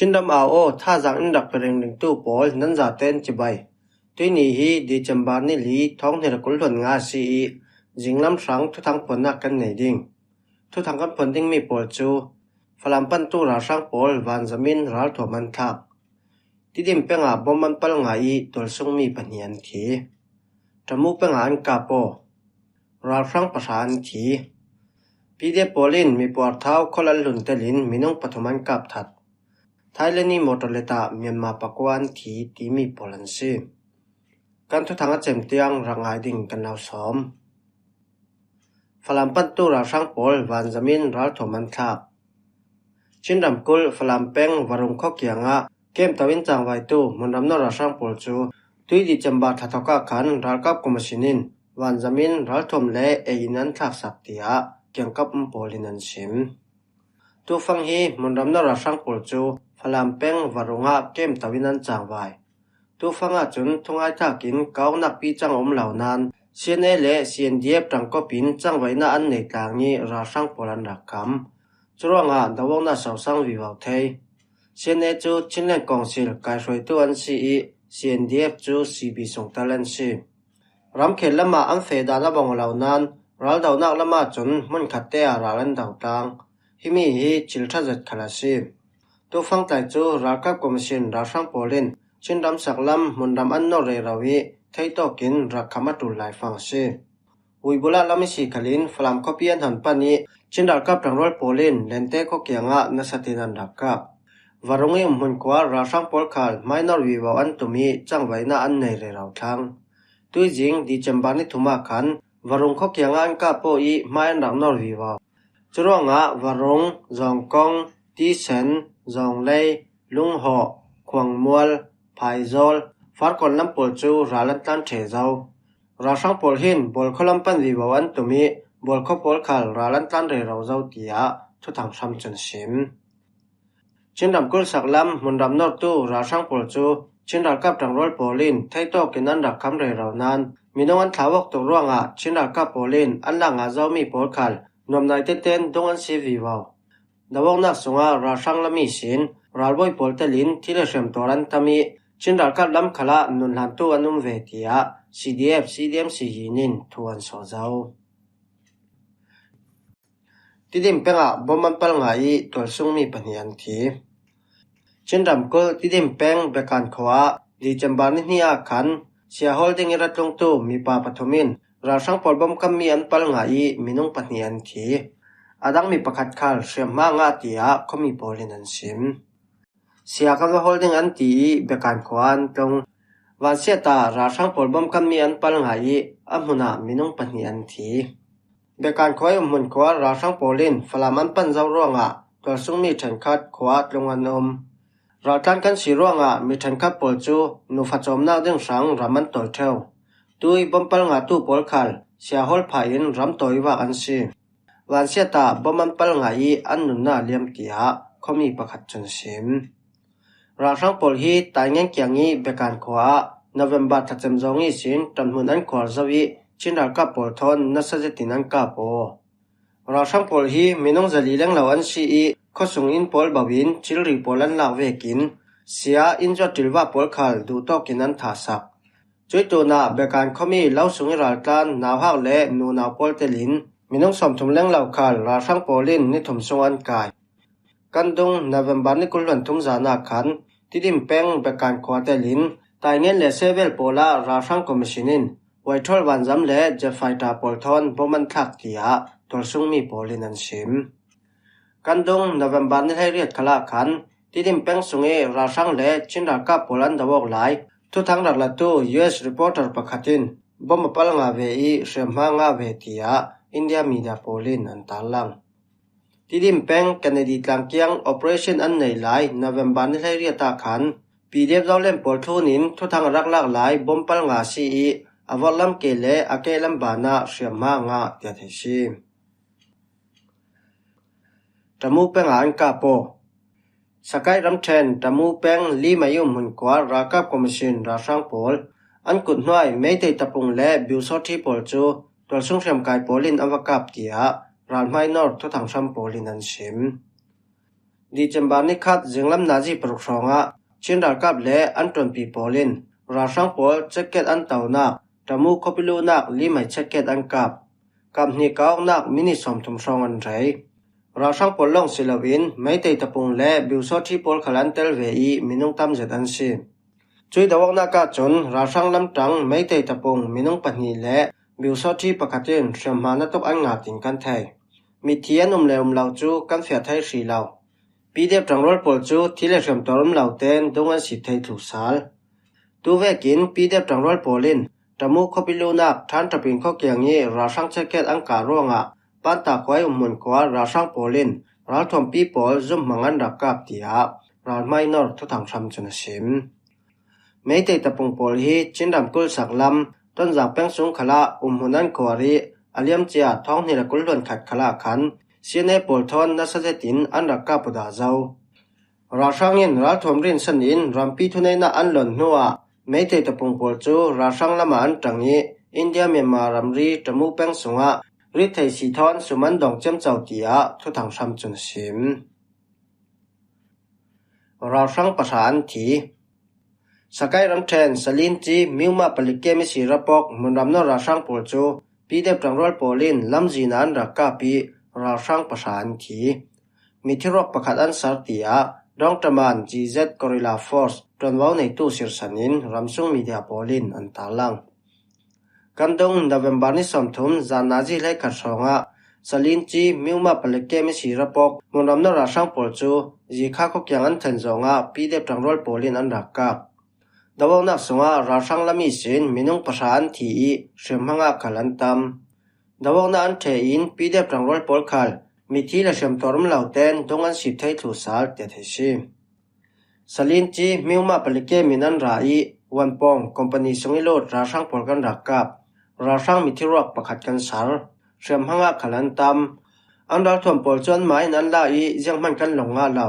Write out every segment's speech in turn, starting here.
Chindam ao tha jang indak pereng ning tu pol nan za ten chibai tuini hi December ni li thong hner kul lon nga si jinglam sang thu thang pon na kan nei ding thu thang kan pon ding mi pol chu falam pan tu ra sang pol van zamin ral thoman thak tidim penga bomman pal nga I tol sung mi panian thi tamu penga an ka po ral sang pasan thi pide polin mi por thau kholal lun telin minung pathoman kap that Thailand ni motorleta Myanmar pakwan thi ti mi polan si kan thu thanga chem tiang rangai ding kan naw som falam pan tu ra sang pol van zamin ral thoman thak chinram kul falam peng warung kho kyanga kem tawin changwai tu munram no ra sang pol chu tui December thathoka khan ral kap komashinin van zamin ral thom le einan thak sak tia kyang kap polinan sim tu phang hi munram no ra sang pol chu falam peng warunga kem tawinan changwai tu phanga chun thungai thakin kaunak pi chang om launan CNA le CNDF tangkopin changwaina an nei tlangi ra sang polan rakam churonga dawona sausang wiwau thei CNA chu chinlen council kai roi tu an si CNDF chu CB songtalan si ramkhel lama an feda na bong launan ral dawnak lama chun mun khatte aralan dawtang himi hi chilthazat khalasi tu phang tai chu rakap commission ra sang polin chinram saklam munram anno re rawi theitokin rakhamatu lai phang si uibula lamisi khalin falam kopian han pani chinral kap rangrol polin lente ko kyanga nasatinan rakap warungi munkwa ra sang pol khal minor wiwa an tumi changwaina an nei re raw thang tuijing December ni thuma khan warung kho kyanga an ka po I main rangnor wiwa churonga warung zongkong tisen zonglei lungho khwangmual phaizol farkon lampol chu ralan tan thezau rasang pol hin bol kholam pan wiwan tumi bol kho pol khal ralan tan re raw zau tia thu thang sam chun sim chinram kul saklam munram nor tu rasang pol chu chinral kap tangrol polin thaito kinan rakham re raw nan minongan thawak to ruanga chinral kap polin anla nga zau mi pol khal nomnai te ten dongan si wiwau dawong nak sunga rasang lami sin ralboi poltelin thile shem toran tami chinral kap lam khala nun han tu anum ve tia CDF CDM si hinin thuan so zau tidim penga bomman pal ngai tol sung mi panian thi chinram ko tidim peng bekan khwa December ni nia khan sia holding iratlong tu mi pa pathomin rasang polbom kam mi an pal ngai minung panian thi adang mi pakhat khal shema nga tia khomi polin an sim sia ka holding an ti bekan khwan tong wansiata rasang polbom kam mi an pal ngai amuna minung panian thi bekan khoi mun khwa rasang polin falaman pan zaw ronga tol sung mi thankhat khwa tlongan ratan kan sironga mi thankhat pol chu nu phachom na ding sang raman tol theu tui bompal nga tu pol khal sia hol phain ram toiwa an si wansiata bomman pal ngai an nun na liam tia khomi pakhat chun sim rasang pol hi taingen kyangi bekan khwa November thachem zongi sin tamhun an khwar zawi chinral ka pol thon nasajetinan ka po rasang pol hi minong zali leng lawan si khosung in pol bawin chilri polan lawekin sia injo tilwa pol khal du to kinan thasak choitona bekan khomi lausungi raltan nawhak le nu naw pol telin minong somthum leng law khal rasang polin ni thumsung an kai kandung November ni kulwan thum zana khan tidim peng bekan khwatelin taingen le sevel pola rasang commissionin waithol wanjam le jefaita polthon boman thak tia tolsung mi polin an sim kandung November ni heriat khala khan tidim peng sunge rasang le chinral ka polan dawok lai thu thang rakla tu US reporter pakhatin bom pal nga ve shema nga ve tia India media polin an talang tidim peng Kennedy tlangkyang operation an nei lai November ni heriata khan PDF zawlem pol thunin thu thang raklak lai bompal nga si avolam kele akelam bana shema nga tia thesi tamu peng an ka po sakai ramthen tamu peng li mayum mun kwa rakap commission rasang pol an kut noi meitei tapung le biusothi pol chu tol sung shem kai polin awakap tia ral minor thu thang sam polin an sim ดีจำบานิคัดจึงลำนาจีปรุกรองชินดากับและอันตรนปีโปลินราช่างโปลแจ็คเก็ตอันเต่านักตะมูคอปิลูนักลิไม่แจ็คเก็ตอันกับนี่ก้าวนักมินิสอมทุมรองอันไรราช่างโปลลงศิลวินไม่เตยตะปุงและบิวซอที่โปลขลันเตลเวอีมินุงตามเจดันซีช่วยดาวนักจนราช่างลำตังไม่เตยตะปุงมินุงปัญญีและบิวซอที่ปกติเชื่อมมาณตกอันงาติงกันไทยมีเทียนเลวเหล่าจูกันเสียไทยสีเหล่าปีเดียบจังรอดโปลจูที่เลเชื่อมตอมเหล่าเต้นดงอันสิไทยถูกสาลตัวเวกินปีเดียบจังรอดโปลินตะมูคอปิลูนักท่านตะปิงข้อเกียงนี้ราช่างแจ็คเก็ตอังการ่วงปันตาควายมุนกว่าราช่างโปลินราทอมปีโปลซุ่มมังอันดักกับเตียราไม่นอร์ทุกทางทำจนชิมไม่เตยตะปงโปลฮีจินดำกุลสักลำต้นจากแป้งสูงขละหุนันกวารีอาเลียมเจียท้องนี่ละกุลล้วนขัดขละขันเสียในโปลทอนนัสเซตินอันดักกับปุดาเจ้าราช่างยินราทอมรินสันอินรำปีทุนในนาอันหล่นนัวไม่เตยตะปงโปลจูราช่างละมาอันจังนี้อินเดียเมียนมารำรีตะมูแป้งสูงริไทยสีทอนสุมันดองเจ้าเจ้าเตียทุกทางทำจนชิมราช่างประสานทีสกายรำเทนสลินจีมิวมาปลิเกมิสีระปอกมุนรำนราช่างโปลจูปีเดบจังรอลโปลินลำจีนันรักกาปีราช่างประสานทีมีที่รบประคัดอันสารเตียดองตะมันจีเซตกอริลาฟอร์สจนว่าในตู้สิรสันินรำซุงมีเดียโปลินอันตาลังกันดงนเวมบานิสอมทุมจานาจีไลขัดสองสลินจีมิวมาปลิเกมิสีระปอกมุนรำนราช่างโปลจูจีข้าก็ยังอันเทนจงปีเดบจังรอลโปลินอันรักกาดาวนักสงราช่างละมีสินมินุงประสานทีเชื่อมหังขลันตำดาวนันเทอินปีเดบจังรอลโปลคัลมีที่ละเชื่อมตอรมเหล่าเต้นตรงอันสิบไทยถูสาลเตเทชิสลินจีมิวมาปลิเกมินันราอีวันปองคอมพานีสงิโลดราช่างโปลกันรักกับราช่างมีที่รอกประคัดกันสารเชื่อมหังขลันตำอันดาทวมโปลจนไม้นั้นละอียังมันกันหลงเหล่า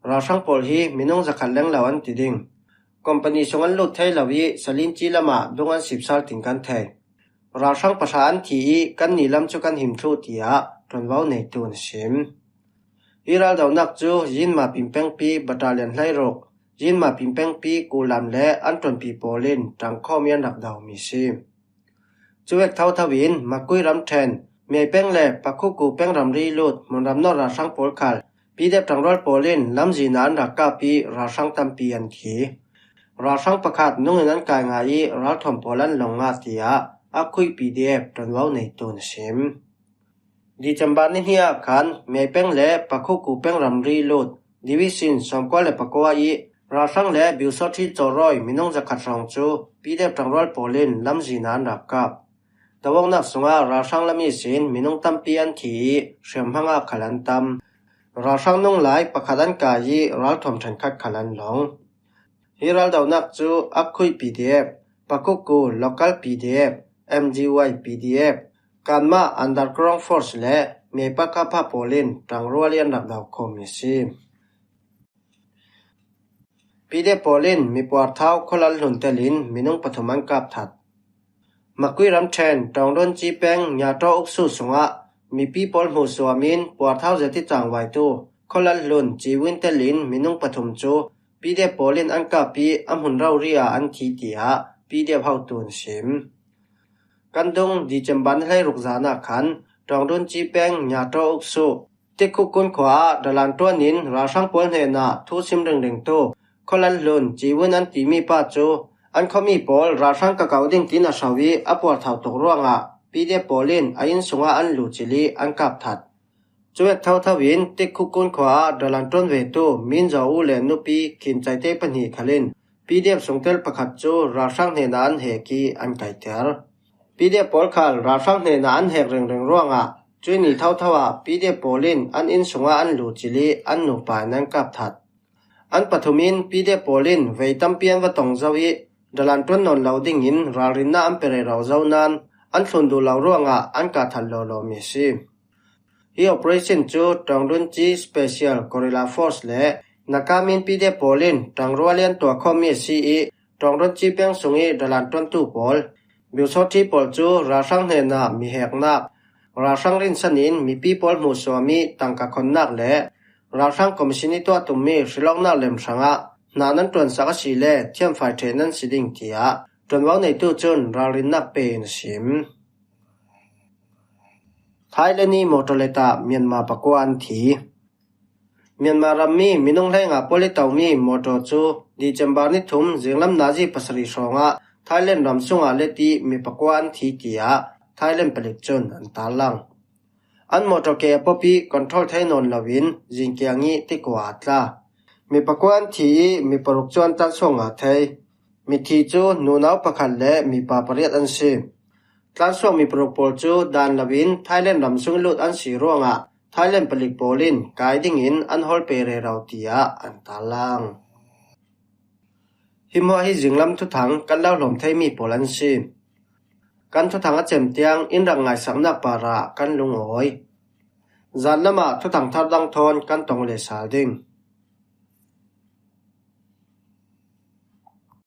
ราช่างโปลฮีมินุงจะขัดเลี้ยงเหล่าอันติดิงคอมพานีส่งอันลุดไทยเหล่าวิสลินจีละมาดงอันสิบสาลถึงกันไทยราช่างประสานทีกันนีลำจุกันหิมทุติยาจนว่าในตัวนชิมฮิราลดาวนักจูยินมาปิมเปงปีบัตาเลียนไลโรกยินมาปิมเปงปีกูลำและอันตรนปีโปลินจังข้อมีนักดาวมีซิมจูเอกเท่าทวินมากุยรำแทนเมย์เปงและปักคุกูเปงรำรีลุดมันรำนอราช่างโปลคัลปีเดบจังรอลโปลินลำจีนานรักกาปีราช่างตัมปีอันทีราช่างประคัดนุ่งนั้นกายงายรัฐธรรมโปลันลงงาเตียอักคุยปีเดียบจนว่าในตัวชิมดีจำบานนี่อาคันเมย์เป้งและปักคุกูเป้งรำรีลุดดิวิสินสมกว่าและปักว่าราช่างและบิวซอที่จอรอยมินงจะขัดรองจูปีเดียบจังรอลโปลินลำจีนานรักกับแต่ว่านักสงฆ์ราช่างละมีสินมินงตัมปีอันทีเชื่อมหังขลันตัมราช่างนุ่งหลายประคัดันกายรัฐธรรมฉันขัดขลันหลงฮิรัลดาวนักจูอักคุย PDF ปักกุกู local PDF MGY PDF การมา underground force และเมปะกะพะโปลินตังรัวเลียนดับดาวคอมมิซี PDF โปลินมีปวดเท้าคนละหลุนเตลินมีนุ่งปฐมันกับถัดมากุยรำแทนตองโดนจีแปงยาโตอุกสุสงะมีปีปอลหูสวามินปวดเท้าจะที่จางไว้ตู้คนละหลุนจีวินเตลินมีนุ่งปฐมจูปีเดียโปลินอันกาปีอัมหุนเราเรียอันทีเตียปีเดียเผาตูนชิมกันดงดีจำบันให้รุกษานาขันตองโดนจีแปงยาโตอุกสุติคุกุนขวาดลันตัวนินราช่างปนเฮนาทุชิมเริงโตคนละหลุนจีวินอันตีมีป้าจูอันเขามีปอลราช่างกะเกาดิ่งตินาชาวีอปวดเท้าตกร่วงปีเดียโปลินอายินสงอันลูจิลีอันกับถัดจวกเท่าทวินติคุกุนขวาดลันต้นเวตูมินจาอูเลนุปีขินใจเตปนีขลินปีเดียบสงเตลประคัดจูราช่างเนนานเฮกีอันไกเตอร์ปีเดียปอลคัลราช่างเนนานเฮกเริงร่วงจุยนีเท่าทว่าปีเดียโปลินอันอินสงอันลูจิลีอันหนุปายนั้นกับถัดอันปฐุมินปีเดียโปลินเวตัมเปียนวตงเจวีดลันต้นนนเหลาดิ่งอินรารินนาอัมเปเรเราเจ้านั้นอันสุนดูเหลาร่วงอันกาทันโลโลมิซีฮีออเปอเรชั่นจูตองดุนจีสเปเชียลกอริลาฟอร์สและนักการมินปีเดโปลินตังรัวเลียนตัวคอมมิซีตองดุนจีเปียงสุงีดลันต้นตู้ปอลบิวซอที่ปอลจูราช่างเฮนามีแหกนักราช่างรินสนินมีปีปอลมูสวามีตังกะคนนักและ ราวทั้งคอมมิชนิตัวตุมมีสิลองนาเลมสังะนานั้นตวนสักสีเลเทียมฝ่ายเทนันสิดิ่งเตียตวนว่าในตู้จนราวรินนักเป็นสิมไทยเลนีโมโตเลตาเมียนมาปะกวนทีเมียนมารัมมีมินุงไลงาโปลิตาวมีโมโตจูดีจัมบานิทุมจิงลำนาจีปัสริสงะไทยเลนรัมซุงอาเลตีมีปะกวนทีเตียไทยเลนเปลิกจนอันตาลังอันโมโตเกปปีคอนโทรลไทยนนลวินจิงเกียงีติกวาตลามีปะกวนทีมีปรุกจวนตันส่งอาไทยมีทีจูนูนาวปะคันเลมีปาปริยอันซีตันส่งมีปรุกโปลจูดานลวินไทยเลนรัมซุงลุดอันสีร่วงะไทยเลนปลิกโปลินกายดิ่งอินอันฮอลเปเรราเตียอันตาลังหิมว่าฮิจิงลำทุถังกันเล่าหลมไทยมีโปลันซีกันทุถังอาเจมเตียงอินรังไงสังนักปาระกันลุงโอยจานละมาทุถังทัดดังทอนกันตองเลสาดิง